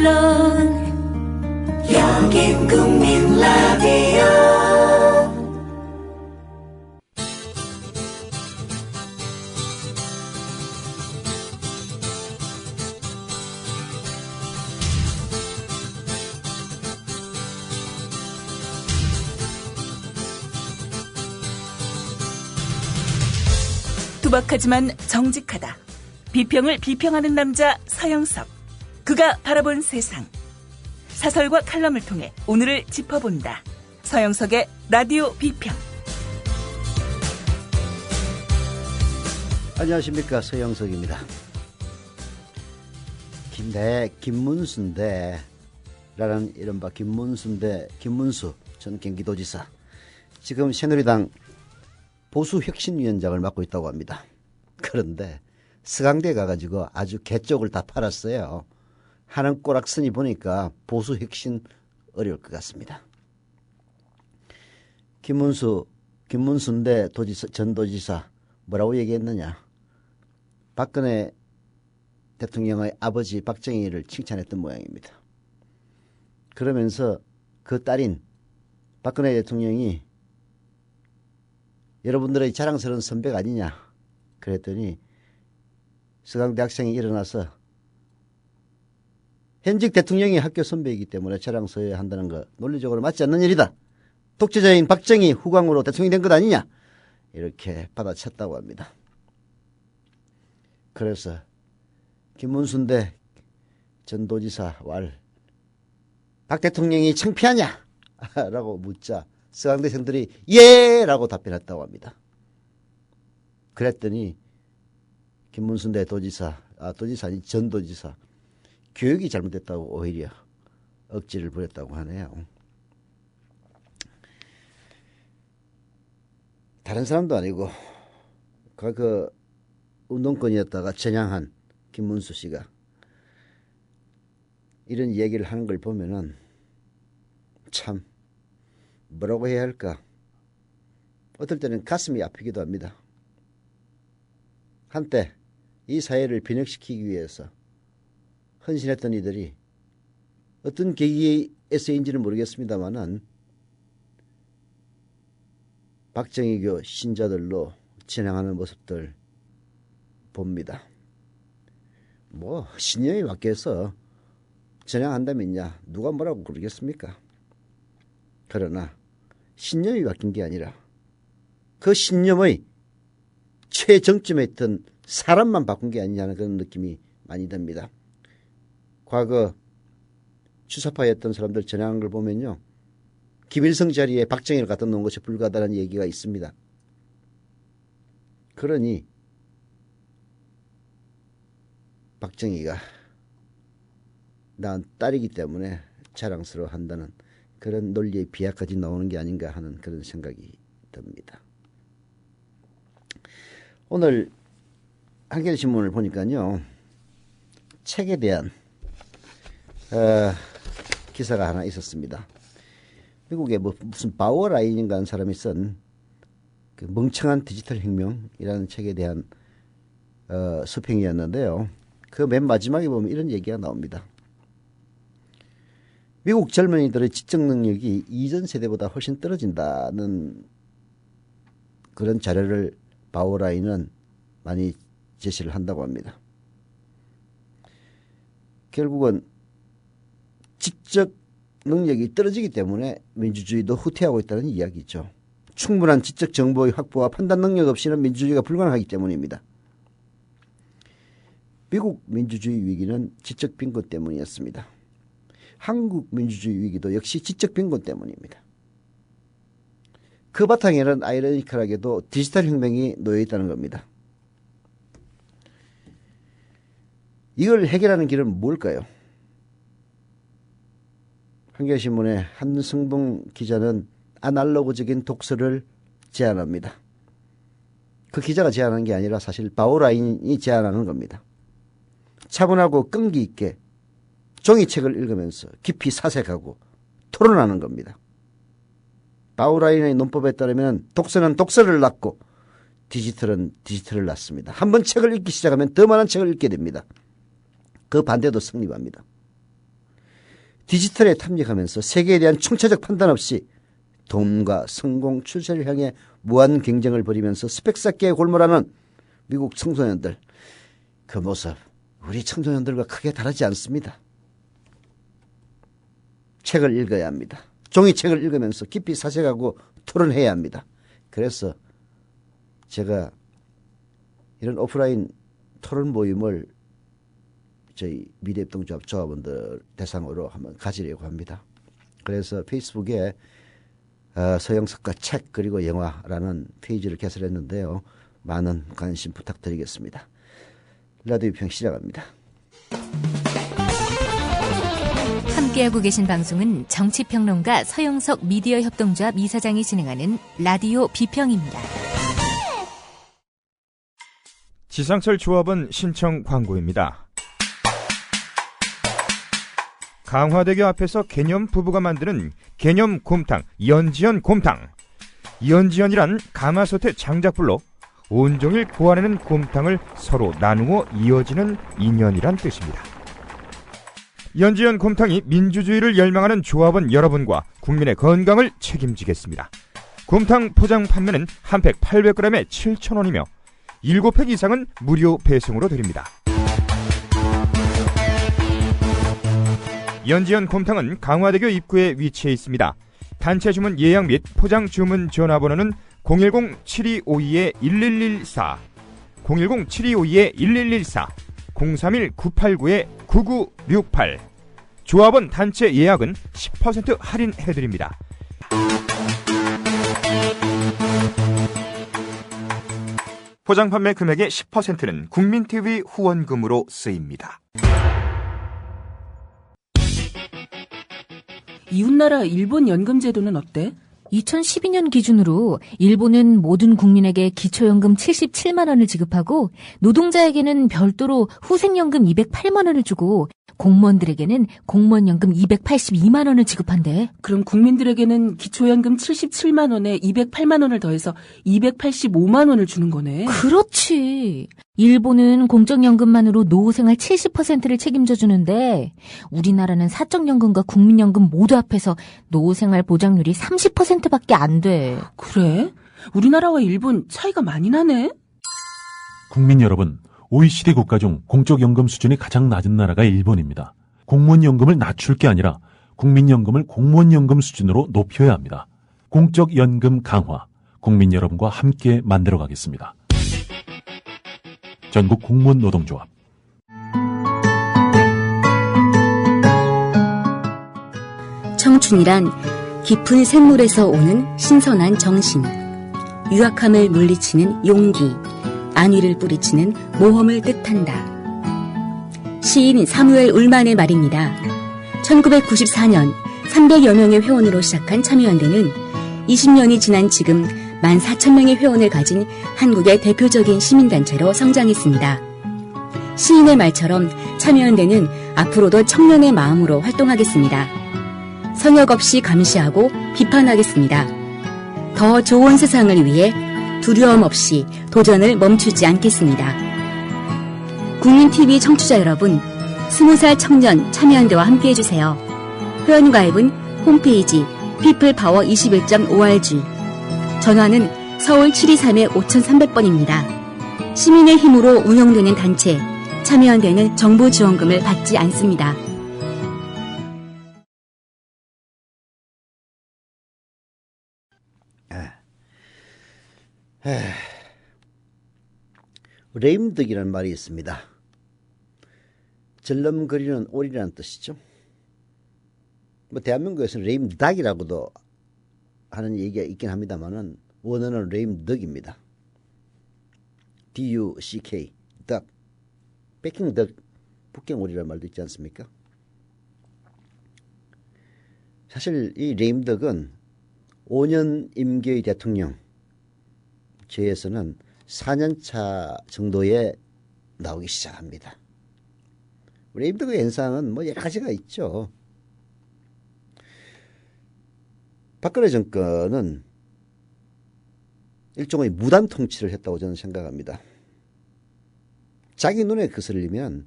물론 여긴 국민 라디오. 투박하지만 정직하다. 비평을 비평하는 남자 서영석. 그가 바라본 세상. 사설과 칼럼을 통해 오늘을 짚어본다. 서영석의 라디오 비평. 안녕하십니까, 서영석입니다. 김문수인데 라는 이른바 김문수 전 경기도지사, 지금 새누리당 보수혁신위원장을 맡고 있다고 합니다. 그런데 서강대에 가가지고 아주 개쪽을 다 팔았어요. 하는 꼬락서니 보니까 보수혁신 어려울 것 같습니다. 김문수인데 전 도지사 뭐라고 얘기했느냐. 박근혜 대통령의 아버지 박정희를 칭찬했던 모양입니다. 그러면서 그 딸인 박근혜 대통령이 여러분들의 자랑스러운 선배가 아니냐 그랬더니 서강대 학생이 일어나서 현직 대통령이 학교 선배이기 때문에 자랑스러워야 한다는 거 논리적으로 맞지 않는 일이다. 독재자인 박정희 후광으로 대통령이 된 것 아니냐, 이렇게 받아쳤다고 합니다. 그래서 김문수인데 전 도지사 박 대통령이 창피하냐 라고 묻자 서강대생들이 예! 라고 답변했다고 합니다. 그랬더니 김문수인데 도지사니 전 도지사, 교육이 잘못됐다고 오히려 억지를 부렸다고 하네요. 다른 사람도 아니고 그 운동권이었다가 전향한 김문수 씨가 이런 얘기를 하는 걸 보면은 참 뭐라고 해야 할까, 어떨 때는 가슴이 아프기도 합니다. 한때 이 사회를 변혁시키기 위해서 헌신했던 이들이 어떤 계기에서인지는 모르겠습니다만은 박정희교 신자들로 진행하는 모습들 봅니다. 뭐 신념이 바뀌어서 전향한다면야 누가 뭐라고 그러겠습니까? 그러나 신념이 바뀐 게 아니라 그 신념의 최정점에 있던 사람만 바꾼 게 아니냐는 그런 느낌이 많이 듭니다. 과거 주사파였던 사람들 전향한 걸 보면요, 김일성 자리에 박정희를 갖다 놓은 것이 불가하다는 얘기가 있습니다. 그러니 박정희가 난 딸이기 때문에 자랑스러워한다는 그런 논리의 비하까지 나오는 게 아닌가 하는 그런 생각이 듭니다. 오늘 한겨레신문을 보니까요, 책에 대한 기사가 하나 있었습니다. 미국의 무슨 바워라인인가 하는 사람이 쓴 그 멍청한 디지털 혁명이라는 책에 대한 수평이었는데요. 그 맨 마지막에 보면 이런 얘기가 나옵니다. 미국 젊은이들의 지적 능력이 이전 세대보다 훨씬 떨어진다는 그런 자료를 바워라인은 많이 제시를 한다고 합니다. 결국은 지적 능력이 떨어지기 때문에 민주주의도 후퇴하고 있다는 이야기죠. 충분한 지적 정보의 확보와 판단 능력 없이는 민주주의가 불가능하기 때문입니다. 미국 민주주의 위기는 지적 빈곤 때문이었습니다. 한국 민주주의 위기도 역시 지적 빈곤 때문입니다. 그 바탕에는 아이러니컬하게도 디지털 혁명이 놓여 있다는 겁니다. 이걸 해결하는 길은 뭘까요? 한겨레신문의 한승봉 기자는 아날로그적인 독서를 제안합니다. 그 기자가 제안한 게 아니라 사실 바오라인이 제안하는 겁니다. 차분하고 끈기 있게 종이책을 읽으면서 깊이 사색하고 토론하는 겁니다. 바오라인의 논법에 따르면 독서는 독서를 낳고 디지털은 디지털을 낳습니다. 한번 책을 읽기 시작하면 더 많은 책을 읽게 됩니다. 그 반대도 성립합니다. 디지털에 탐닉하면서 세계에 대한 총체적 판단 없이 돈과 성공, 출세를 향해 무한 경쟁을 벌이면서 스펙 쌓기에 골몰하는 미국 청소년들, 그 모습 우리 청소년들과 크게 다르지 않습니다. 책을 읽어야 합니다. 종이책을 읽으면서 깊이 사색하고 토론해야 합니다. 그래서 제가 이런 오프라인 토론 모임을 저희 미래협동조합 조합원들 대상으로 한번 가지려고 합니다. 그래서 페이스북에 서영석과 책 그리고 영화라는 페이지를 개설했는데요. 많은 관심 부탁드리겠습니다. 라디오 비평 시작합니다. 함께하고 계신 방송은 정치평론가 서영석 미디어협동조합 이사장이 진행하는 라디오 비평입니다. 지상철 조합원 신청 광고입니다. 강화대교 앞에서 개념 부부가 만드는 개념 곰탕 연지연 곰탕. 연지연이란 가마솥의 장작불로 온종일 구워내는 곰탕을 서로 나누어 이어지는 인연이란 뜻입니다. 연지연 곰탕이 민주주의를 열망하는 조합원 여러분과 국민의 건강을 책임지겠습니다. 곰탕 포장 판매는 한 팩 800g에 7,000원이며 7팩 이상은 무료 배송으로 드립니다. 연지연 곰탕은 강화대교 입구에 위치해 있습니다. 단체 주문 예약 및 포장 주문 전화번호는 010-7252-1114, 010-7252-1114, 031-989-9968. 조합원 단체 예약은 10% 할인해드립니다. 포장 판매 금액의 10%는 국민TV 후원금으로 쓰입니다. 이웃나라 일본 연금 제도는 어때? 2012년 기준으로 일본은 모든 국민에게 기초연금 77만 원을 지급하고 노동자에게는 별도로 후생연금 208만 원을 주고 공무원들에게는 공무원연금 282만 원을 지급한대. 그럼 국민들에게는 기초연금 77만 원에 208만 원을 더해서 285만 원을 주는 거네. 그렇지. 일본은 공적연금만으로 노후생활 70%를 책임져 주는데 우리나라는 사적연금과 국민연금 모두 합해서 노후생활 보장률이 30%밖에 안 돼. 그래? 우리나라와 일본 차이가 많이 나네? 국민 여러분, OECD 국가 중 공적연금 수준이 가장 낮은 나라가 일본입니다. 공무원연금을 낮출 게 아니라 국민연금을 공무원연금 수준으로 높여야 합니다. 공적연금 강화, 국민 여러분과 함께 만들어가겠습니다. 전국 공무원 노동조합. 청춘이란 깊은 샘물에서 오는 신선한 정신, 유약함을 물리치는 용기, 안위를 뿌리치는 모험을 뜻한다. 시인 사무엘 울만의 말입니다. 1994년 300여 명의 회원으로 시작한 참여연대는 20년이 지난 지금 14,000명의 회원을 가진 한국의 대표적인 시민단체로 성장했습니다. 시인의 말처럼 참여연대는 앞으로도 청년의 마음으로 활동하겠습니다. 성역 없이 감시하고 비판하겠습니다. 더 좋은 세상을 위해 두려움 없이 도전을 멈추지 않겠습니다. 국민TV 청취자 여러분, 20살 청년 참여연대와 함께해주세요. 회원가입은 홈페이지 peoplepower21.org, 전화는 서울 723-5300번입니다. 시민의 힘으로 운영되는 단체, 참여연대는 정부 지원금을 받지 않습니다. 레임덕이라는 말이 있습니다. 절름거리는 오리라는 뜻이죠. 대한민국에서는 레임닭이라고도 하는 얘기가 있긴 합니다만은 원어는 레임덕입니다. D-U-C-K, 덕.北京덕, 북경오리라는 말도 있지 않습니까? 사실 이 레임덕은 5년 임기의 대통령 제에서는 4년차 정도에 나오기 시작합니다. 레임덕의 현상은 여러 가지가 있죠. 박근혜 정권은 일종의 무단 통치를 했다고 저는 생각합니다. 자기 눈에 거슬리면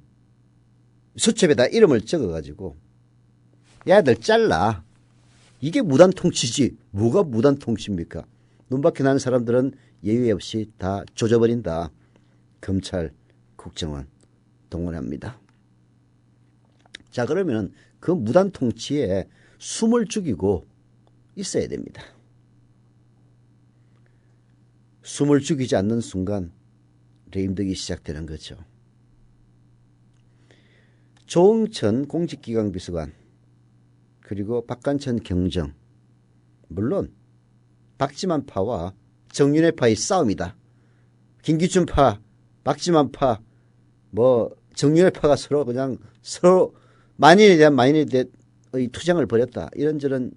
수첩에다 이름을 적어가지고 야들 잘라. 이게 무단 통치지. 뭐가 무단 통치입니까? 눈밖에 나는 사람들은 예외 없이 다 조져버린다. 검찰, 국정원 동원합니다. 자, 그러면 그 무단 통치에 숨을 죽이고 있어야 됩니다. 숨을 죽이지 않는 순간 레임덕이 시작되는 거죠. 조응천 공직기강 비서관 그리고 박관천 경정, 물론 박지만 파와 정윤회 파의 싸움이다. 김기춘 파, 박지만 파, 정윤회 파가 서로 만인에 대한 만인에 대한 투쟁을 벌였다. 이런저런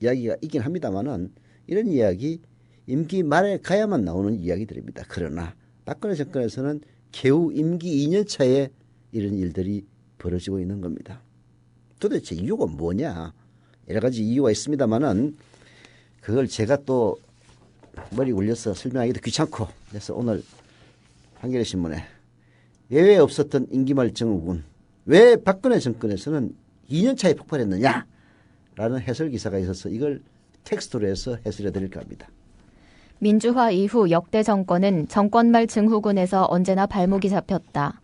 이야기가 있긴 합니다만은 이런 이야기 임기 말에 가야만 나오는 이야기들입니다. 그러나 박근혜 정권에서는 겨우 임기 2년 차에 이런 일들이 벌어지고 있는 겁니다. 도대체 이유가 뭐냐? 여러 가지 이유가 있습니다만은 그걸 제가 또 머리 굴려서 설명하기도 귀찮고 그래서 오늘 한겨레 신문에 예외 없었던 임기말 증후군 왜 박근혜 정권에서는 2년 차에 폭발했느냐? 라는 해설 기사가 있어서 이걸 텍스트로 해서 해설해 드릴까 합니다. 민주화 이후 역대 정권은 정권말 증후군에서 언제나 발목이 잡혔다.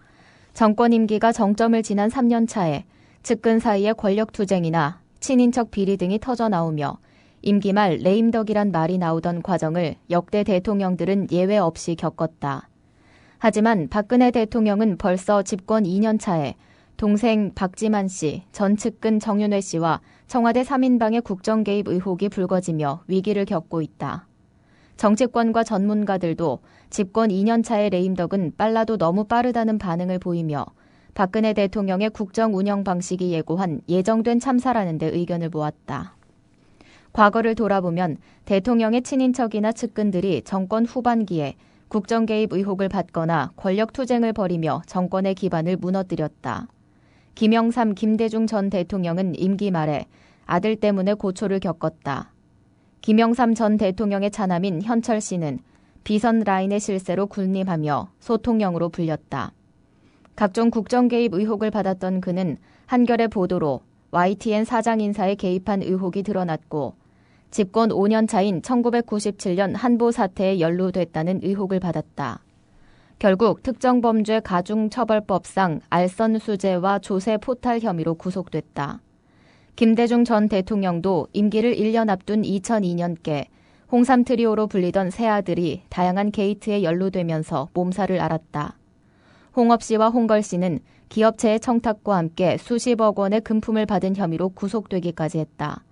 정권 임기가 정점을 지난 3년 차에 측근 사이의 권력투쟁이나 친인척 비리 등이 터져나오며 임기 말 레임덕이란 말이 나오던 과정을 역대 대통령들은 예외 없이 겪었다. 하지만 박근혜 대통령은 벌써 집권 2년 차에 동생 박지만 씨, 전 측근 정윤회 씨와 청와대 3인방의 국정 개입 의혹이 불거지며 위기를 겪고 있다. 정치권과 전문가들도 집권 2년 차의 레임덕은 빨라도 너무 빠르다는 반응을 보이며 박근혜 대통령의 국정 운영 방식이 예고한 예정된 참사라는 데 의견을 모았다. 과거를 돌아보면 대통령의 친인척이나 측근들이 정권 후반기에 국정 개입 의혹을 받거나 권력 투쟁을 벌이며 정권의 기반을 무너뜨렸다. 김영삼, 김대중 전 대통령은 임기 말에 아들 때문에 고초를 겪었다. 김영삼 전 대통령의 차남인 현철 씨는 비선 라인의 실세로 군림하며 소통령으로 불렸다. 각종 국정 개입 의혹을 받았던 그는 한겨레 보도로 YTN 사장 인사에 개입한 의혹이 드러났고 집권 5년 차인 1997년 한보 사태에 연루됐다는 의혹을 받았다. 결국 특정범죄 가중처벌법상 알선수재와 조세 포탈 혐의로 구속됐다. 김대중 전 대통령도 임기를 1년 앞둔 2002년께 홍삼 트리오로 불리던 세 아들이 다양한 게이트에 연루되면서 몸살을 앓았다. 홍업 씨와 홍걸 씨는 기업체의 청탁과 함께 수십억 원의 금품을 받은 혐의로 구속되기까지 했다.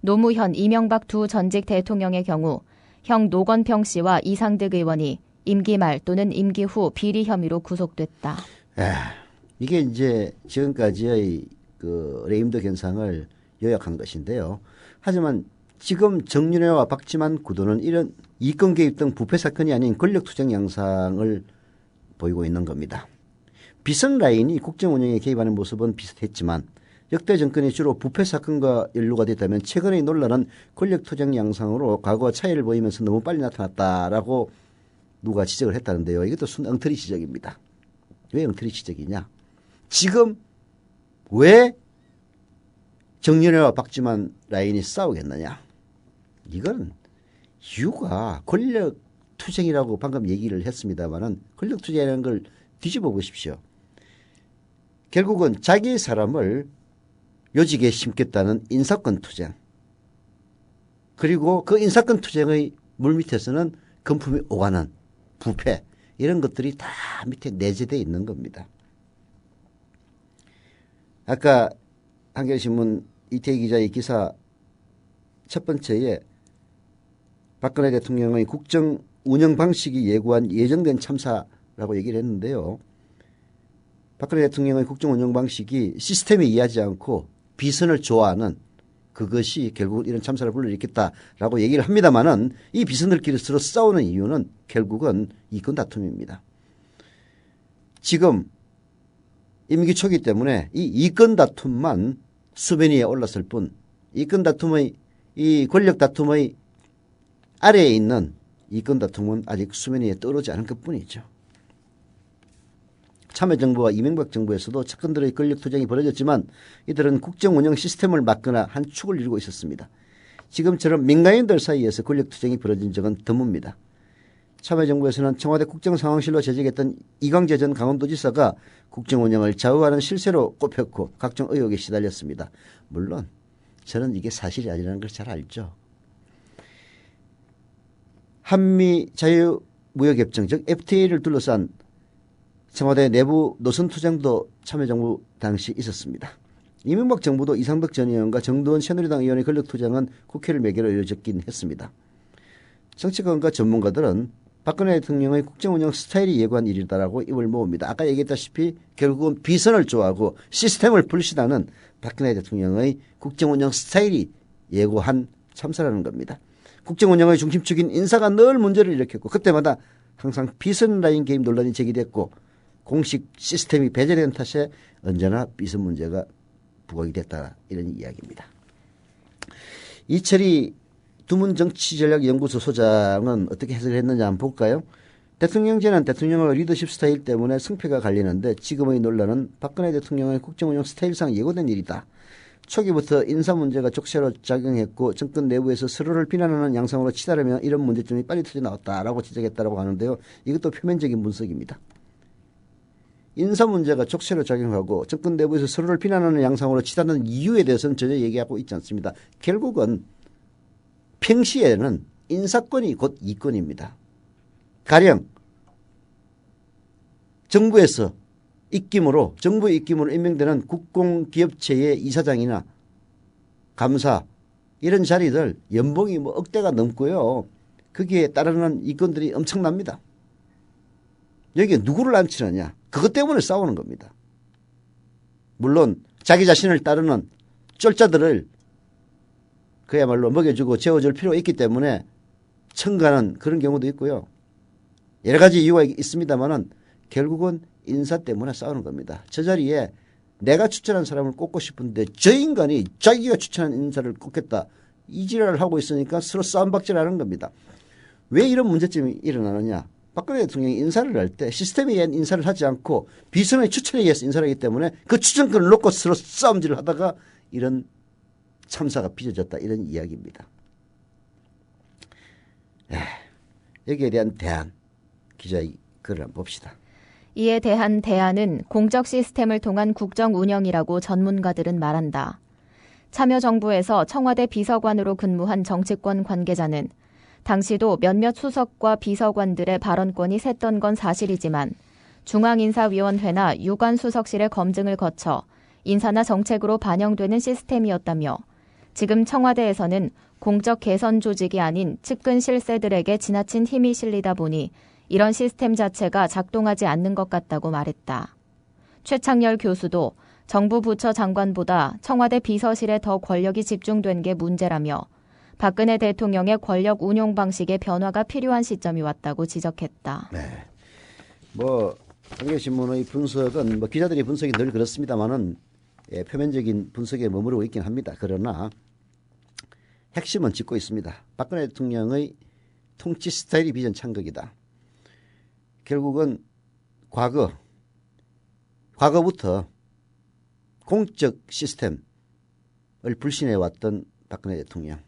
노무현, 이명박 두 전직 대통령의 경우 형 노건평 씨와 이상득 의원이 임기 말 또는 임기 후 비리 혐의로 구속됐다. 이게 이제 지금까지의 그 레임덕 현상을 요약한 것인데요. 하지만 지금 정윤회와 박지만 구도는 이런 이권 개입 등 부패 사건이 아닌 권력투쟁 양상을 보이고 있는 겁니다. 비선 라인이 국정 운영에 개입하는 모습은 비슷했지만 역대 정권이 주로 부패 사건과 연루가 됐다면 최근의 논란은 권력투쟁 양상으로 과거와 차이를 보이면서 너무 빨리 나타났다라고 누가 지적을 했다는데요. 이것도 순 엉터리 지적입니다. 왜 엉터리 지적이냐? 지금 왜 정윤회와 박지만 라인이 싸우겠느냐? 이건 이유가 권력투쟁이라고 방금 얘기를 했습니다만은 권력투쟁이라는 걸 뒤집어 보십시오. 결국은 자기의 사람을 요직에 심겠다는 인사권 투쟁, 그리고 그 인사권 투쟁의 물밑에서는 금품이 오가는 부패, 이런 것들이 다 밑에 내재되어 있는 겁니다. 아까 한겨레신문 이태희 기자의 기사 첫 번째에 박근혜 대통령의 국정 운영 방식이 예고한 예정된 참사라고 얘기를 했는데요. 박근혜 대통령의 국정 운영 방식이 시스템에 이해하지 않고 비선을 좋아하는 그것이 결국 이런 참사를 불러일으켰다라고 얘기를 합니다만은 이 비선들끼리 서로 싸우는 이유는 결국은 이권 다툼입니다. 지금 임기 초기 때문에 이 이권 다툼만 수면 위에 올랐을 뿐 이권 다툼의 이 권력 다툼의 아래에 있는 이권 다툼은 아직 수면 위에 떠오르지 않은 것뿐이죠. 참여정부와 이명박 정부에서도 측근들의 권력투쟁이 벌어졌지만 이들은 국정운영 시스템을 막거나 한 축을 이루고 있었습니다. 지금처럼 민간인들 사이에서 권력투쟁이 벌어진 적은 드뭅니다. 참여정부에서는 청와대 국정상황실로 재직했던 이광재 전 강원도지사가 국정운영을 좌우하는 실세로 꼽혔고 각종 의혹에 시달렸습니다. 물론 저는 이게 사실이 아니라는 걸 잘 알죠. 한미 자유무역협정 즉 FTA를 둘러싼 청와대 내부 노선투쟁도 참여정부 당시 있었습니다. 이명박 정부도 이상덕 전 의원과 정두원 새누리당 의원의 권력투쟁은 국회를 매개로 이어졌긴 했습니다. 정치권과 전문가들은 박근혜 대통령의 국정운영 스타일이 예고한 일이다라고 입을 모읍니다. 아까 얘기했다시피 결국은 비선을 좋아하고 시스템을 불신하는 박근혜 대통령의 국정운영 스타일이 예고한 참사라는 겁니다. 국정운영의 중심축인 인사가 늘 문제를 일으켰고 그때마다 항상 비선 라인 게임 논란이 제기됐고 공식 시스템이 배제된 탓에 언제나 비선 문제가 부각이 됐다 이런 이야기입니다. 이철이 두문정치전략연구소 소장은 어떻게 해석을 했느냐 한번 볼까요? 대통령제는 대통령의 리더십 스타일 때문에 승패가 갈리는데 지금의 논란은 박근혜 대통령의 국정운영 스타일상 예고된 일이다. 초기부터 인사 문제가 족쇄로 작용했고 정권 내부에서 서로를 비난하는 양상으로 치달으며 이런 문제점이 빨리 터져나왔다라고 지적했다고 하는데요. 이것도 표면적인 분석입니다. 인사 문제가 족쇄로 작용하고 정권 내부에서 서로를 비난하는 양상으로 치닫는 이유에 대해서는 전혀 얘기하고 있지 않습니다. 결국은 평시에는 인사권이 곧 이권입니다. 가령 정부에서 정부의 입김으로 임명되는 국공기업체의 이사장이나 감사 이런 자리들 연봉이 뭐 억대가 넘고요. 거기에 따르는 이권들이 엄청납니다. 여기에 누구를 앉히느냐 그것 때문에 싸우는 겁니다. 물론 자기 자신을 따르는 쫄자들을 그야말로 먹여주고 재워줄 필요가 있기 때문에 청가하는 그런 경우도 있고요. 여러 가지 이유가 있습니다만은 결국은 인사 때문에 싸우는 겁니다. 저 자리에 내가 추천한 사람을 꼽고 싶은데 저 인간이 자기가 추천한 인사를 꼽겠다. 이 지랄을 하고 있으니까 서로 싸움박질하는 겁니다. 왜 이런 문제점이 일어나느냐. 박근혜 대통령이 인사를 할 때 시스템에 의한 인사를 하지 않고 비선의 추천에 의해서 인사를 하기 때문에 그 추천권을 놓고 서로 싸움질을 하다가 이런 참사가 빚어졌다 이런 이야기입니다. 여기에 대한 대안 기자의 글을 한번 봅시다. 이에 대한 대안은 공적 시스템을 통한 국정 운영이라고 전문가들은 말한다. 참여정부에서 청와대 비서관으로 근무한 정치권 관계자는 당시도 몇몇 수석과 비서관들의 발언권이 샜던 건 사실이지만 중앙인사위원회나 유관수석실의 검증을 거쳐 인사나 정책으로 반영되는 시스템이었다며 지금 청와대에서는 공적 개선 조직이 아닌 측근 실세들에게 지나친 힘이 실리다 보니 이런 시스템 자체가 작동하지 않는 것 같다고 말했다. 최창열 교수도 정부 부처 장관보다 청와대 비서실에 더 권력이 집중된 게 문제라며 박근혜 대통령의 권력 운용 방식의 변화가 필요한 시점이 왔다고 지적했다. 네. 한겨신문의 분석은 기자들의 분석이 늘 그렇습니다만은 표면적인 분석에 머무르고 있긴 합니다. 그러나 핵심은 짚고 있습니다. 박근혜 대통령의 통치 스타일이 비전 창극이다. 결국은 과거부터 공적 시스템을 불신해왔던 박근혜 대통령.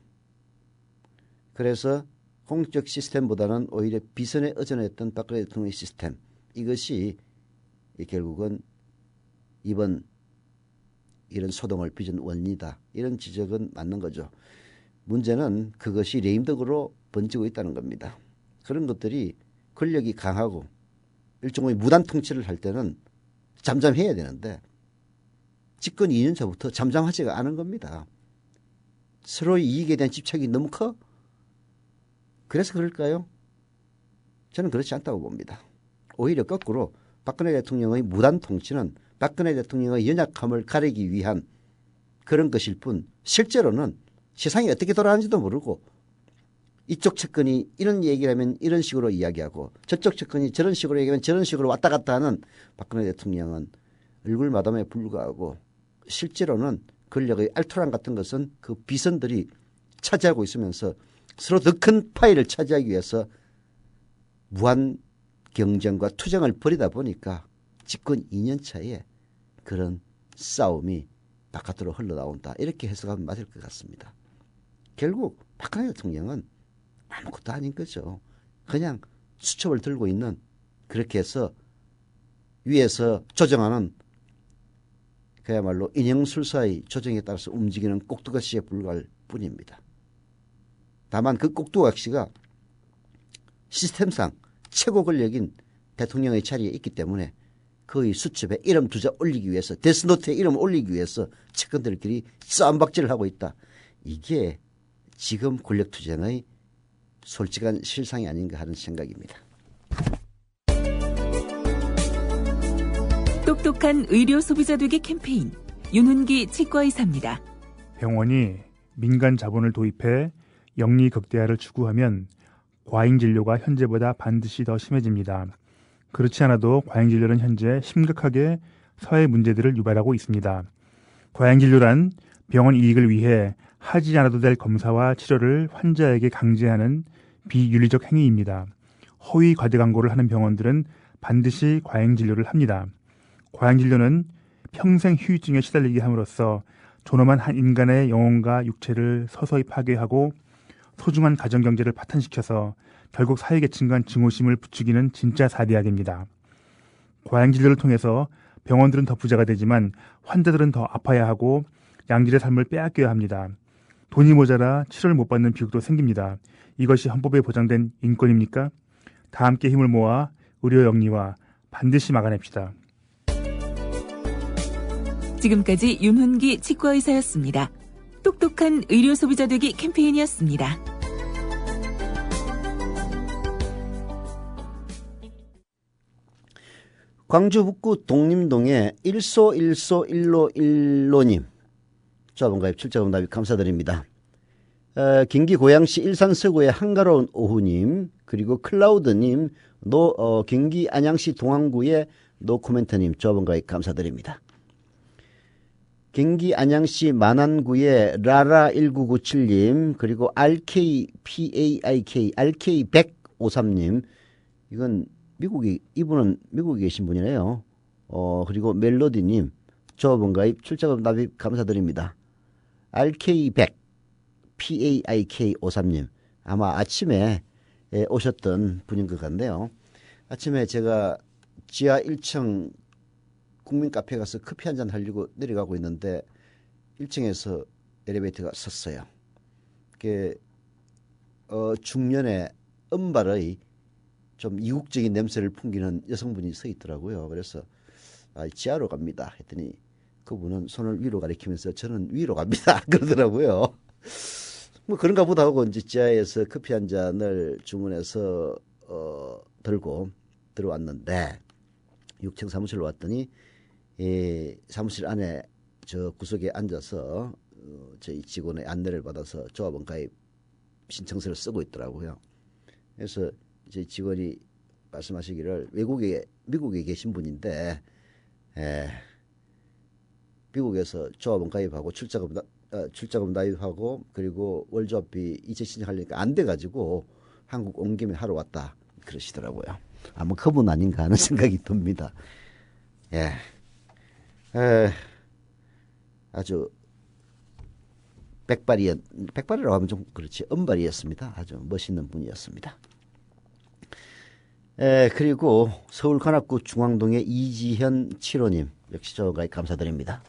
그래서 공적 시스템보다는 오히려 비선에 의존했던 박근혜 대통령의 시스템. 이것이 결국은 이번 이런 소동을 빚은 원인이다. 이런 지적은 맞는 거죠. 문제는 그것이 레임덕으로 번지고 있다는 겁니다. 그런 것들이 권력이 강하고 일종의 무단 통치를 할 때는 잠잠해야 되는데 집권 2년 전부터 잠잠하지가 않은 겁니다. 서로의 이익에 대한 집착이 너무 커? 그래서 그럴까요? 저는 그렇지 않다고 봅니다. 오히려 거꾸로 박근혜 대통령의 무단 통치는 박근혜 대통령의 연약함을 가리기 위한 그런 것일 뿐 실제로는 세상이 어떻게 돌아가는지도 모르고 이쪽 측근이 이런 얘기를 하면 이런 식으로 이야기하고 저쪽 측근이 저런 식으로 얘기하면 저런 식으로 왔다 갔다 하는 박근혜 대통령은 얼굴 마담에 불과하고 실제로는 권력의 알토란 같은 것은 그 비선들이 차지하고 있으면서 서로 더 큰 파일을 차지하기 위해서 무한 경쟁과 투쟁을 벌이다 보니까 집권 2년 차에 그런 싸움이 바깥으로 흘러나온다. 이렇게 해석하면 맞을 것 같습니다. 결국 박근혜 대통령은 아무것도 아닌 거죠. 그냥 수첩을 들고 있는, 그렇게 해서 위에서 조정하는 그야말로 인형술사의 조정에 따라서 움직이는 꼭두각시에 불과할 뿐입니다. 다만 그 꼭두각시가 시스템상 최고 권력인 대통령의 자리에 있기 때문에 그의 수첩에 이름 두 자 올리기 위해서, 데스노트에 이름 올리기 위해서 측근들끼리 싸움박질을 하고 있다. 이게 지금 권력투쟁의 솔직한 실상이 아닌가 하는 생각입니다. 똑똑한 의료 소비자 되기 캠페인 윤훈기 치과의사입니다. 병원이 민간 자본을 도입해 영리 극대화를 추구하면 과잉 진료가 현재보다 반드시 더 심해집니다. 그렇지 않아도 과잉 진료는 현재 심각하게 사회 문제들을 유발하고 있습니다. 과잉 진료란 병원 이익을 위해 하지 않아도 될 검사와 치료를 환자에게 강제하는 비윤리적 행위입니다. 허위 과대 광고를 하는 병원들은 반드시 과잉 진료를 합니다. 과잉 진료는 평생 후유증에 시달리게 함으로써 존엄한 한 인간의 영혼과 육체를 서서히 파괴하고 소중한 가정경제를 파탄시켜서 결국 사회계층 간 증오심을 부추기는 진짜 사대악입니다. 과잉 진료를 통해서 병원들은 더 부자가 되지만 환자들은 더 아파야 하고 양질의 삶을 빼앗겨야 합니다. 돈이 모자라 치료를 못 받는 비극도 생깁니다. 이것이 헌법에 보장된 인권입니까? 다 함께 힘을 모아 의료 영리화 반드시 막아냅시다. 지금까지 윤훈기 치과의사였습니다. 똑똑한 의료 소비자 되기 캠페인이었습니다. 광주 북구 독림동의 1소1소1로1로님 조합원가입 출자금 납입 감사드립니다. 경기 고양시 일산 서구의 한가로운 오후님, 그리고 클라우드님, 경기 안양시 동안구의 노코멘터님 조합원가입 감사드립니다. 경기 안양시 만안구의 라라1997님, 그리고 RK153님, 이건 이분은 미국에 계신 분이네요. 그리고 멜로디님, 조합원 가입, 출자금 납입 감사드립니다. RK100, PAIK53님, 아마 아침에 오셨던 분인 것 같네요. 아침에 제가 지하 1층 국민카페 가서 커피 한잔 하려고 내려가고 있는데 1층에서 엘리베이터가 섰어요. 중년의 은발의 좀 이국적인 냄새를 풍기는 여성분이 서 있더라고요. 그래서 지하로 갑니다 했더니 그분은 손을 위로 가리키면서 저는 위로 갑니다 그러더라고요. 뭐 그런가 보다 하고 이제 지하에서 커피 한 잔을 주문해서 들고 들어왔는데 6층 사무실로 왔더니 사무실 안에 저 구석에 앉아서 저희 직원의 안내를 받아서 조합원 가입 신청서를 쓰고 있더라고요. 그래서 저희 직원이 말씀하시기를 미국에 계신 분인데 미국에서 조합원 가입하고 출자금 납입하고 그리고 월조합비 이체 신청하려니까 안 돼가지고 한국 온 김에 하러 왔다 그러시더라고요. 아마 그분 아닌가 하는 생각이 듭니다. 아주 백발이라고 하면 좀 그렇지, 은발이었습니다. 아주 멋있는 분이었습니다. 그리고 서울 관악구 중앙동의 이지현 7호님 역시 저가입 감사드립니다.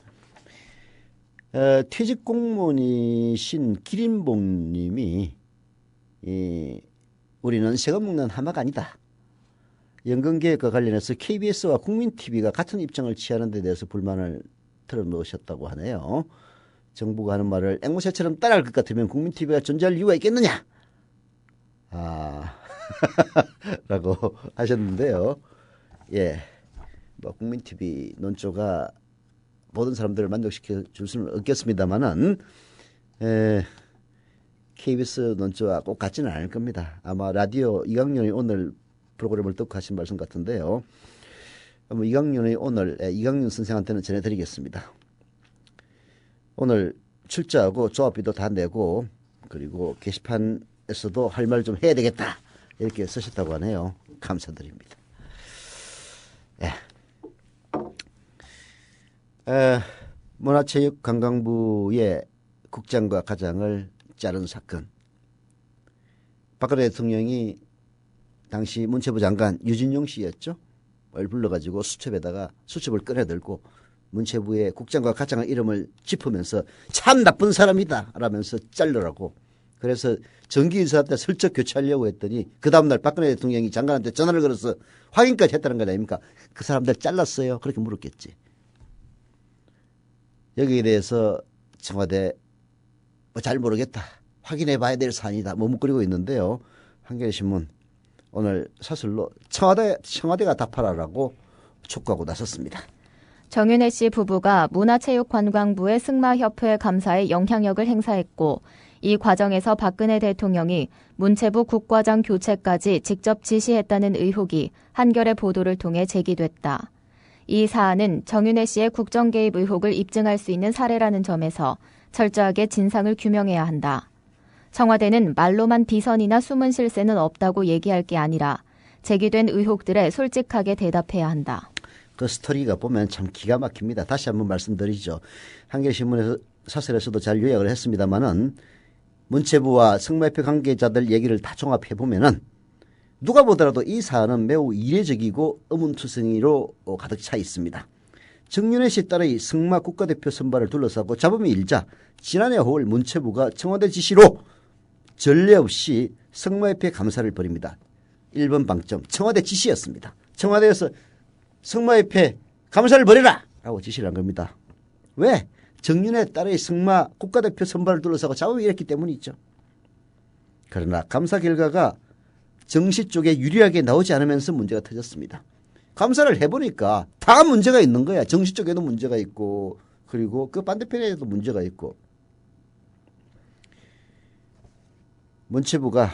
퇴직 공무원이신 기린봉님이 우리는 세금 먹는 하마가 아니다. 연금개혁과 관련해서 KBS와 국민TV가 같은 입장을 취하는 데 대해서 불만을 털어놓으셨다고 하네요. 정부가 하는 말을 앵무새처럼 따라할 것 같으면 국민TV가 존재할 이유가 있겠느냐? 라고 하셨는데요. 뭐 국민TV 논조가 모든 사람들을 만족시켜 줄 수는 없겠습니다만은 KBS 논조와 꼭 같지는 않을 겁니다. 아마 라디오 이강년이 오늘 프로그램을 듣고 하신 말씀 같은데요. 이강년이 오늘 이강년 선생한테는 전해드리겠습니다. 오늘 출자하고 조합비도 다 내고 그리고 게시판에서도 할 말 좀 해야 되겠다 이렇게 쓰셨다고 하네요. 감사드립니다. 문화체육관광부의 국장과 과장을 자른 사건. 박근혜 대통령이 당시 문체부 장관 유진용 씨였죠. 을 불러가지고 수첩을 꺼내들고 문체부의 국장과 과장의 이름을 짚으면서 참 나쁜 사람이다 라면서 자르라고. 그래서 정기이사한테 슬쩍 교체하려고 했더니 그 다음날 박근혜 대통령이 장관한테 전화를 걸어서 확인까지 했다는 거 아닙니까? 그 사람들 잘랐어요. 그렇게 물었겠지. 여기에 대해서 청와대 잘 모르겠다. 확인해 봐야 될 사안이다. 머뭇거리고 있는데요. 한겨레신문 오늘 사설로 청와대가 답하라라고 촉구하고 나섰습니다. 정윤혜 씨 부부가 문화체육관광부의 승마협회 감사에 영향력을 행사했고 이 과정에서 박근혜 대통령이 문체부 국과장 교체까지 직접 지시했다는 의혹이 한겨레 보도를 통해 제기됐다. 이 사안은 정윤혜 씨의 국정 개입 의혹을 입증할 수 있는 사례라는 점에서 철저하게 진상을 규명해야 한다. 청와대는 말로만 비선이나 숨은 실세는 없다고 얘기할 게 아니라 제기된 의혹들에 솔직하게 대답해야 한다. 그 스토리가 보면 참 기가 막힙니다. 다시 한번 말씀드리죠. 한겨레신문에서 사설에서도 잘 요약을 했습니다마는 문체부와 승마협회 관계자들 얘기를 다 종합해보면은 누가 보더라도 이 사안은 매우 이례적이고 의문투성이로 가득 차 있습니다. 정윤혜 씨 딸의 승마 국가대표 선발을 둘러싸고 잡음이 일자 지난해 5월 문체부가 청와대 지시로 전례 없이 승마협회 감사를 벌입니다. 1번 방점 청와대 지시였습니다. 청와대에서 승마협회 감사를 벌여라 라고 지시를 한 겁니다. 왜? 정윤혜 딸의 승마 국가대표 선발을 둘러싸고 잡음이 일었기 때문이죠. 그러나 감사 결과가 정시 쪽에 유리하게 나오지 않으면서 문제가 터졌습니다. 감사를 해보니까 다 문제가 있는 거야. 정시 쪽에도 문제가 있고 그리고 그 반대편에도 문제가 있고. 문체부가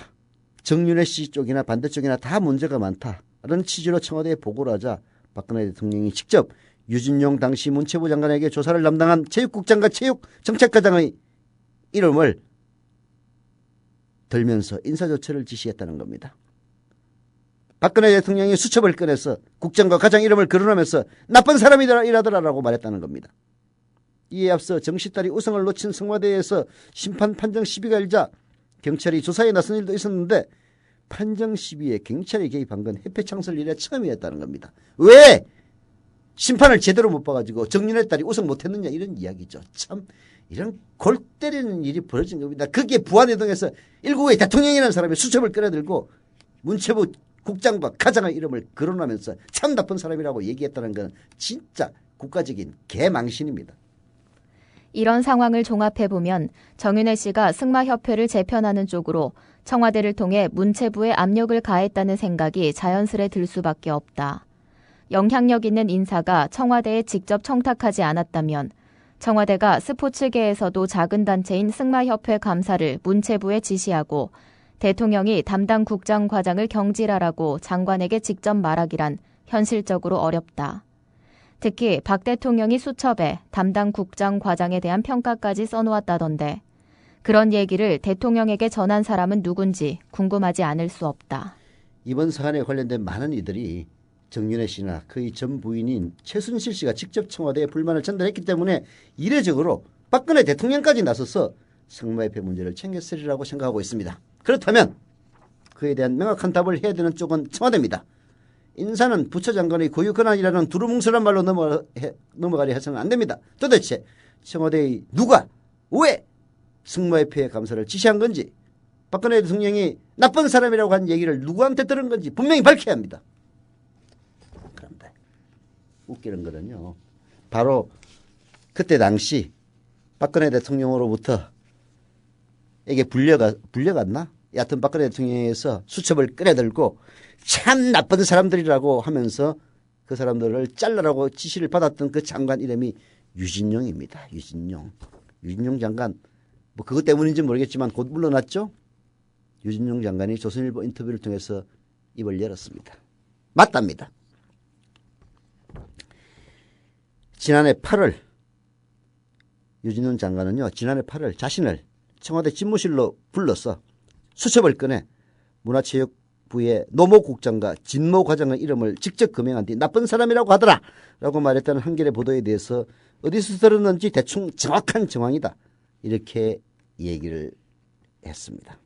정윤혜 씨 쪽이나 반대쪽이나 다 문제가 많다라는 취지로 청와대에 보고를 하자 박근혜 대통령이 직접 유진용 당시 문체부 장관에게 조사를 담당한 체육국장과 체육정책과장의 이름을 들면서 인사조처를 지시했다는 겁니다. 박근혜 대통령이 수첩을 꺼내서 국장과 과장 이름을 거론하면서 나쁜 사람이라더라라고 말했다는 겁니다. 이에 앞서 정씨 딸이 우승을 놓친 성화대에서 심판 판정 시비가 일자 경찰이 조사에 나선 일도 있었는데 판정 시비에 경찰이 개입한 건 해패창설 이래 처음이었다는 겁니다. 왜 심판을 제대로 못 봐가지고 정윤혜 딸이 우승 못했느냐 이런 이야기죠. 참 이런 골 때리는 일이 벌어진 겁니다. 거기에 부안회동에서 1국의 대통령이라는 사람이 수첩을 끌어들고 문체부 국장과 과장의 이름을 거론하면서 참 나쁜 사람이라고 얘기했다는 건 진짜 국가적인 개망신입니다. 이런 상황을 종합해보면 정윤혜 씨가 승마협회를 재편하는 쪽으로 청와대를 통해 문체부에 압력을 가했다는 생각이 자연스레 들 수밖에 없다. 영향력 있는 인사가 청와대에 직접 청탁하지 않았다면 청와대가 스포츠계에서도 작은 단체인 승마협회 감사를 문체부에 지시하고 대통령이 담당 국장 과장을 경질하라고 장관에게 직접 말하기란 현실적으로 어렵다. 특히 박 대통령이 수첩에 담당 국장 과장에 대한 평가까지 써놓았다던데 그런 얘기를 대통령에게 전한 사람은 누군지 궁금하지 않을 수 없다. 이번 사안에 관련된 많은 이들이 정윤혜 씨나 그의 전 부인인 최순실 씨가 직접 청와대에 불만을 전달했기 때문에 이례적으로 박근혜 대통령까지 나서서 승마협회 문제를 챙겼으리라고 생각하고 있습니다. 그렇다면 그에 대한 명확한 답을 해야 되는 쪽은 청와대입니다. 인사는 부처장관의 고유 권한이라는 두루뭉술한 말로 넘어가려 해서는 안 됩니다. 도대체 청와대의 누가 왜 승마협회 감사를 지시한 건지 박근혜 대통령이 나쁜 사람이라고 한 얘기를 누구한테 들은 건지 분명히 밝혀야 합니다. 그런데 웃기는 거는요. 바로 그때 당시 박근혜 대통령으로부터 이게 불려갔나? 여하튼 박근혜 대통령에서 수첩을 꺼내들고 참 나쁜 사람들이라고 하면서 그 사람들을 잘라라고 지시를 받았던 그 장관 이름이 유진용입니다. 유진용 장관 뭐 그것 때문인지 모르겠지만 곧 물러났죠. 유진용 장관이 조선일보 인터뷰를 통해서 입을 열었습니다. 맞답니다. 지난해 8월 유진용 장관은요. 지난해 8월 자신을 청와대 집무실로 불러서 수첩을 꺼내 문화체육부의 노모국장과 진모과장의 이름을 직접 거명한 뒤 나쁜 사람이라고 하더라 라고 말했다는 한겨레 보도에 대해서 어디서 들었는지 대충 정확한 정황이다. 이렇게 얘기를 했습니다.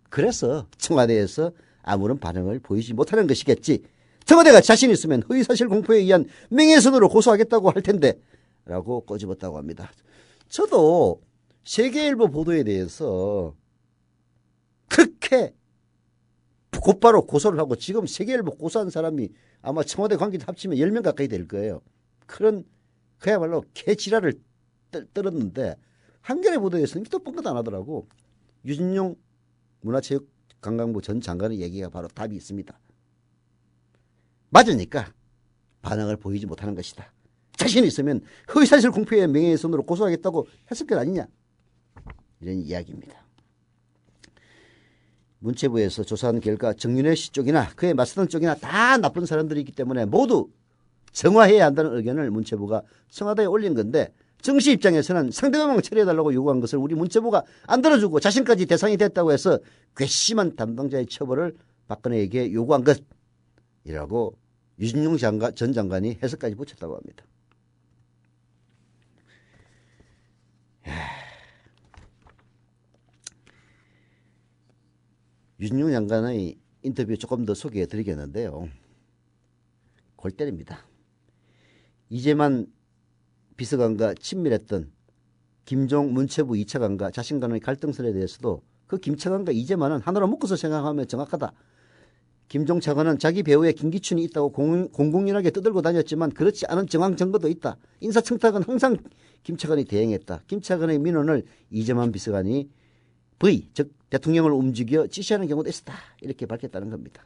그래서 청와대에서 아무런 반응을 보이지 못하는 것이겠지. 청와대가 자신 있으면 허위사실 공표에 의한 명예훼손으로 고소하겠다고 할 텐데 라고 꼬집었다고 합니다. 저도 세계일보 보도에 대해서 그렇게 곧바로 고소를 하고 지금 세계일보 고소한 사람이 아마 청와대 관계 합치면 10명 가까이 될 거예요. 그런 그야말로 개지랄을 떨었는데 한겨레 보도에서는 또 뻥끗 안 하더라고. 유진용 문화체육관광부 전 장관의 얘기가 바로 답이 있습니다. 맞으니까 반응을 보이지 못하는 것이다. 자신 있으면 허위사실 공표의 명예훼손으로 고소하겠다고 했을 것 아니냐. 이런 이야기입니다. 문체부에서 조사한 결과 정윤회 씨 쪽이나 그에 맞서던 쪽이나 다 나쁜 사람들이 있기 때문에 모두 정화해야 한다는 의견을 문체부가 청와대에 올린 건데 정씨 입장에서는 상대방을 처리해달라고 요구한 것을 우리 문체부가 안 들어주고 자신까지 대상이 됐다고 해서 괘씸한 담당자의 처벌을 박근혜에게 요구한 것이라고 유진용 전 장관이 해석까지 붙였다고 합니다. 유진용 장관의 인터뷰 조금 더 소개해 드리겠는데요. 골 때립니다. 이재만 비서관과 친밀했던 김종 문체부 2차관과 자신간의 갈등설에 대해서도 그 김차관과 이재만은 하나로 묶어서 생각하면 정확하다. 김종 차관은 자기 배우에 김기춘이 있다고 공공연하게 떠들고 다녔지만 그렇지 않은 정황 증거도 있다. 인사청탁은 항상 김 차관이 대행했다. 김 차관의 민원을 이재만 비서관이 V, 즉 대통령을 움직여 지시하는 경우도 있었다. 이렇게 밝혔다는 겁니다.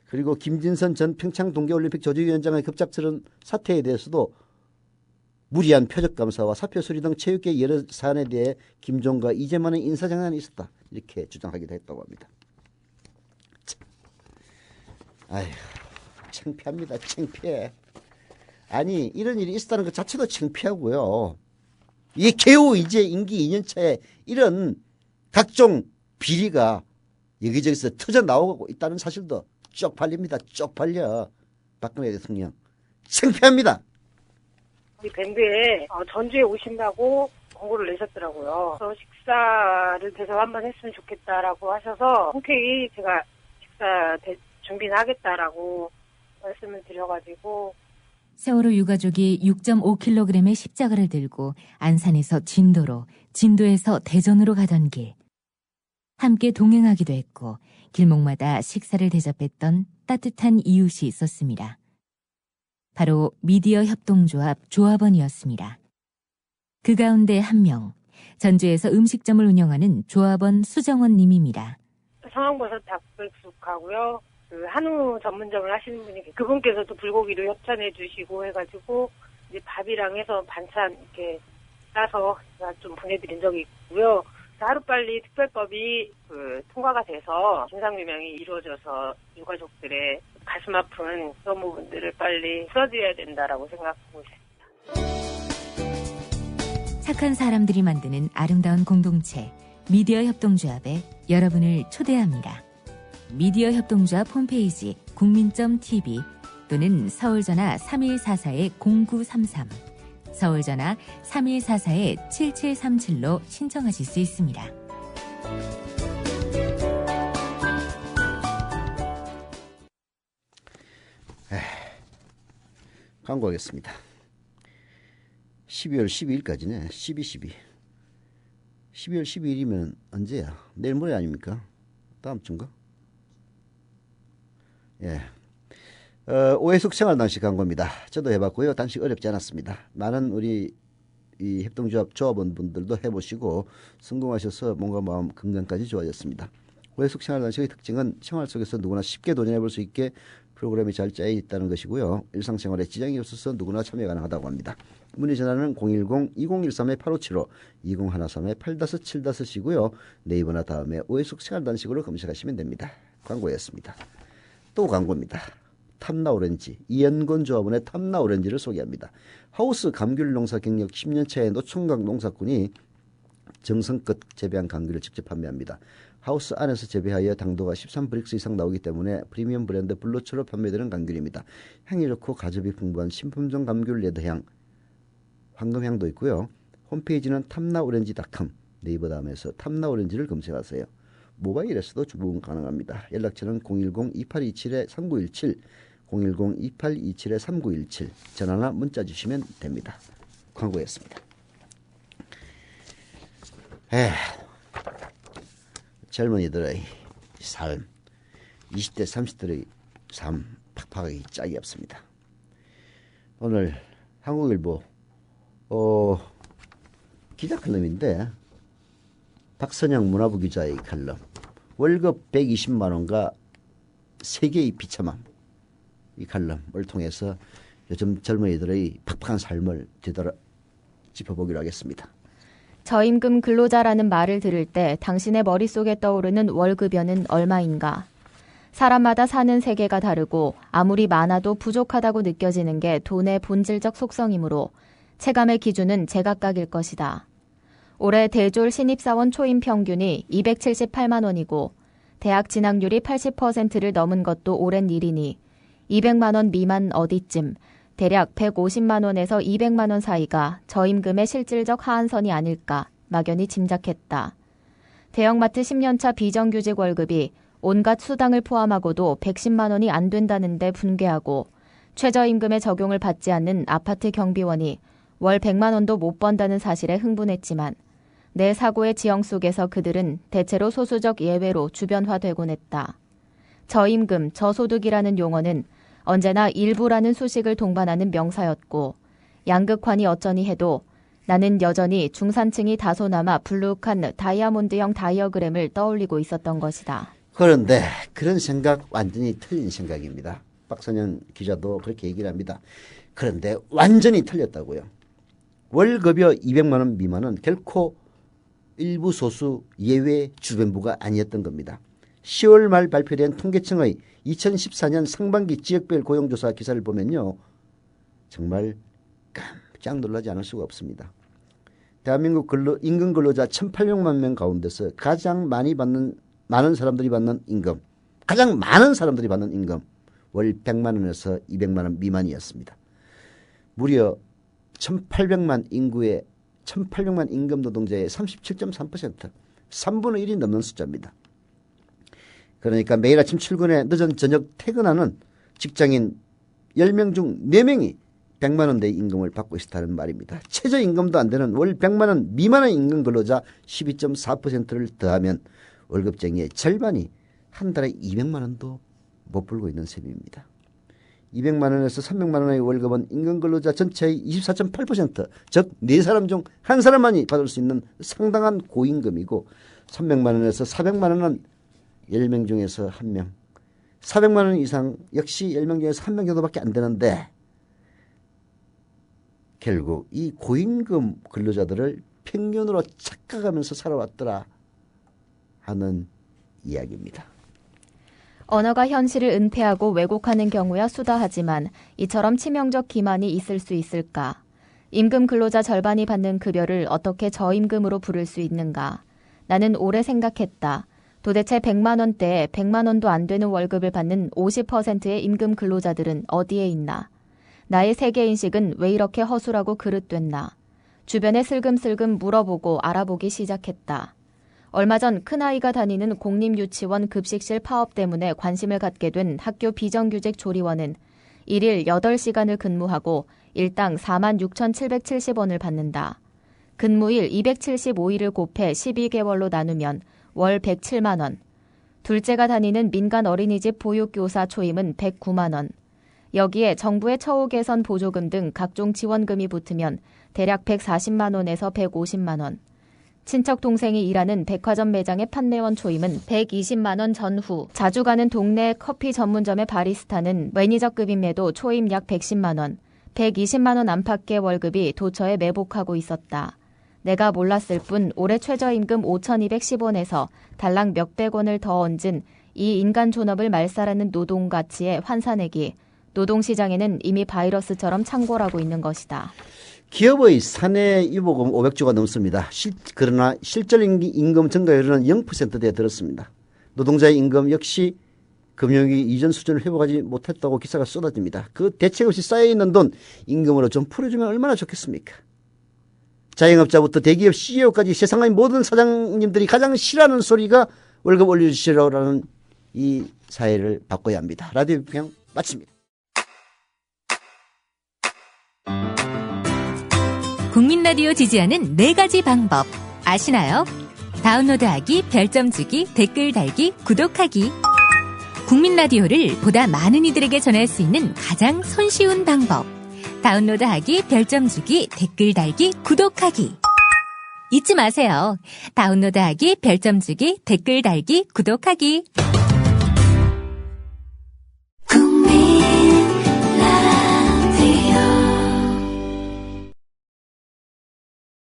그리고 김진선 전 평창 동계올림픽 조직위원장의 급작스러운 사태에 대해서도 무리한 표적감사와 사표 수리 등 체육계 여러 사안에 대해 김종과 이재만의 인사장난이 있었다. 이렇게 주장하기도 했다고 합니다. 아휴, 창피합니다. 창피해. 아니 이런 일이 있었다는 것 자체도 창피하고요. 이게 겨우 이제 임기 2년차에 이런 각종 비리가 여기저기서 터져 나오고 있다는 사실도 쪽팔립니다. 쪽팔려. 박근혜 대통령. 창피합니다. 우리 밴드에 전주에 오신다고 공고를 내셨더라고요. 그래서 식사를 대접 한번 했으면 좋겠다라고 하셔서 흔쾌히 제가 식사 준비는 하겠다라고 말씀을 드려가지고 세월호 유가족이 6.5kg의 십자가를 들고 안산에서 진도로, 진도에서 대전으로 가던 길. 함께 동행하기도 했고 길목마다 식사를 대접했던 따뜻한 이웃이 있었습니다. 바로 미디어 협동조합 조합원이었습니다. 그 가운데 한 명, 전주에서 음식점을 운영하는 조합원 수정원 님입니다. 상황버섯 닭백숙하고요. 그 한우 전문점을 하시는 분이 그분께서도 불고기를 협찬해 주시고 해가지고 이제 밥이랑 해서 반찬 이렇게 싸서 제가 좀 보내드린 적이 있고요. 하루빨리 특별법이 통과가 돼서 진상규명이 이루어져서 유가족들의 가슴 아픈 그런 부분들을 빨리 풀어드려야 된다라고 생각하고 있습니다. 착한 사람들이 만드는 아름다운 공동체 미디어 협동조합에 여러분을 초대합니다. 미디어 협동조합 홈페이지 국민.tv 또는 서울전화 3144-0933 서울전화 3144-7737로 신청하실 수 있습니다. 광고하겠습니다. 12월 12일까지네. 12. 12월 12일이면 언제야? 내일 모레 아닙니까? 다음 주인가? 예. 오해숙 생활단식 광고입니다. 저도 해봤고요. 단식 어렵지 않았습니다. 많은 우리 이 협동조합 조합원분들도 해보시고 성공하셔서 몸과 마음 건강까지 좋아졌습니다. 오해숙 생활단식의 특징은 생활 속에서 누구나 쉽게 도전해볼 수 있게 프로그램이 잘 짜여 있다는 것이고요. 일상생활에 지장이 없어서 누구나 참여 가능하다고 합니다. 문의 전화는 010-2013-8575, 2013-8575이고요. 네이버나 다음에 오해숙 생활단식으로 검색하시면 됩니다. 광고였습니다. 또 광고입니다. 탐나오렌지, 이연건 조합원의 탐나오렌지를 소개합니다. 하우스 감귤 농사 경력 10년차의 노총각 농사꾼이 정성껏 재배한 감귤을 직접 판매합니다. 하우스 안에서 재배하여 당도가 13브릭스 이상 나오기 때문에 프리미엄 브랜드 블루초로 판매되는 감귤입니다. 향이 좋고 가즙이 풍부한 신품종 감귤 레드향, 황금향도 있고요. 홈페이지는 탐나오렌지.com, 네이버 다음에서 탐나오렌지를 검색하세요. 모바일에서도 주문 가능합니다. 연락처는 010-2827-3917, 010-2827-3917 전화나 문자 주시면 됩니다. 광고였습니다. 젊은이들의 삶, 20대 30대의 삶 팍팍하기 짝이 없습니다. 오늘 한국일보 기자 칼럼인데 박선영 문화부 기자의 칼럼, 월급 120만 원과 세계의 비참함, 이 칼럼을 통해서 요즘 젊은이들의 팍팍한 삶을 뒤돌아 짚어보기로 하겠습니다. 저임금 근로자라는 말을 들을 때 당신의 머릿속에 떠오르는 월급여는 얼마인가? 사람마다 사는 세계가 다르고 아무리 많아도 부족하다고 느껴지는 게 돈의 본질적 속성이므로 체감의 기준은 제각각일 것이다. 올해 대졸 신입사원 초임 평균이 278만 원이고 대학 진학률이 80%를 넘은 것도 오랜 일이니 200만 원 미만 어디쯤, 대략 150만 원에서 200만 원 사이가 저임금의 실질적 하한선이 아닐까 막연히 짐작했다. 대형마트 10년차 비정규직 월급이 온갖 수당을 포함하고도 110만 원이 안 된다는데 분개하고 최저임금의 적용을 받지 않는 아파트 경비원이 월 100만 원도 못 번다는 사실에 흥분했지만 내 사고의 지형 속에서 그들은 대체로 소수적 예외로 주변화되곤 했다. 저임금, 저소득이라는 용어는 언제나 일부라는 수식을 동반하는 명사였고 양극환이 어쩌니 해도 나는 여전히 중산층이 다소 남아 불룩한 다이아몬드형 다이어그램을 떠올리고 있었던 것이다. 그런데 그런 생각 완전히 틀린 생각입니다. 박선영 기자도 그렇게 얘기를 합니다. 그런데 완전히 틀렸다고요. 월급여 200만 원 미만은 결코 일부 소수 예외 주변부가 아니었던 겁니다. 10월 말 발표된 통계청의 2014년 상반기 지역별 고용조사 기사를 보면요, 정말 깜짝 놀라지 않을 수가 없습니다. 대한민국 임금 근로자 1,800만 명 가운데서 가장 많은 사람들이 받는 임금, 가장 많은 사람들이 받는 임금 월 100만 원에서 200만 원 미만이었습니다. 무려 1,800만 인구의 1,800만 임금 노동자의 37.3%, 3분의 1이 넘는 숫자입니다. 그러니까 매일 아침 출근해 늦은 저녁 퇴근하는 직장인 10명 중 4명이 100만 원대의 임금을 받고 있다는 말입니다. 최저임금도 안 되는 월 100만 원 미만의 임금 근로자 12.4%를 더하면 월급쟁이의 절반이 한 달에 200만 원도 못 벌고 있는 셈입니다. 200만 원에서 300만 원의 월급은 임금 근로자 전체의 24.8%, 즉 4사람 중 1사람만이 받을 수 있는 상당한 고임금이고 300만 원에서 400만 원은 10명 중에서 1명, 400만 원 이상 역시 10명 중에서 1명 정도밖에 안 되는데 결국 이 고임금 근로자들을 평균으로 착각하면서 살아왔더라 하는 이야기입니다. 언어가 현실을 은폐하고 왜곡하는 경우야 수다하지만 이처럼 치명적 기만이 있을 수 있을까? 임금 근로자 절반이 받는 급여를 어떻게 저임금으로 부를 수 있는가? 나는 오래 생각했다. 도대체 100만 원대에 100만 원도 안 되는 월급을 받는 50%의 임금 근로자들은 어디에 있나? 나의 세계인식은 왜 이렇게 허술하고 그릇됐나? 주변에 슬금슬금 물어보고 알아보기 시작했다. 얼마 전 큰아이가 다니는 공립유치원 급식실 파업 때문에 관심을 갖게 된 학교 비정규직 조리원은 일일 8시간을 근무하고 일당 46,770원을 받는다. 근무일 275일을 곱해 12개월로 나누면 월 107만 원. 둘째가 다니는 민간 어린이집 보육교사 초임은 109만 원. 여기에 정부의 처우 개선 보조금 등 각종 지원금이 붙으면 대략 140만 원에서 150만 원. 친척 동생이 일하는 백화점 매장의 판매원 초임은 120만 원 전후. 자주 가는 동네 커피 전문점의 바리스타는 매니저급임에도 초임 약 110만 원. 120만 원 안팎의 월급이 도처에 매복하고 있었다. 내가 몰랐을 뿐 올해 최저임금 5,210원에서 달랑 몇백 원을 더 얹은 이 인간 존업을 말살하는 노동 가치의 환산액이 노동시장에는 이미 바이러스처럼 창궐하고 있는 것이다. 기업의 사내 유보금 500조가 넘습니다. 그러나 실질 임금 증가율은 0%대에 들었습니다. 노동자의 임금 역시 금융위기 이전 수준을 회복하지 못했다고 기사가 쏟아집니다. 그 대책 없이 쌓여있는 돈 임금으로 좀 풀어주면 얼마나 좋겠습니까? 자영업자부터 대기업 CEO까지 세상의 모든 사장님들이 가장 싫어하는 소리가 월급 올려주시라는 이 사회를 바꿔야 합니다. 라디오 비평 마칩니다. 국민 라디오 지지하는 4가지 방법 아시나요? 다운로드하기, 별점 주기, 댓글 달기, 구독하기. 국민 라디오를 보다 많은 이들에게 전할 수 있는 가장 손쉬운 방법. 다운로드하기, 별점 주기, 댓글 달기, 구독하기. 잊지 마세요. 다운로드하기, 별점 주기, 댓글 달기, 구독하기.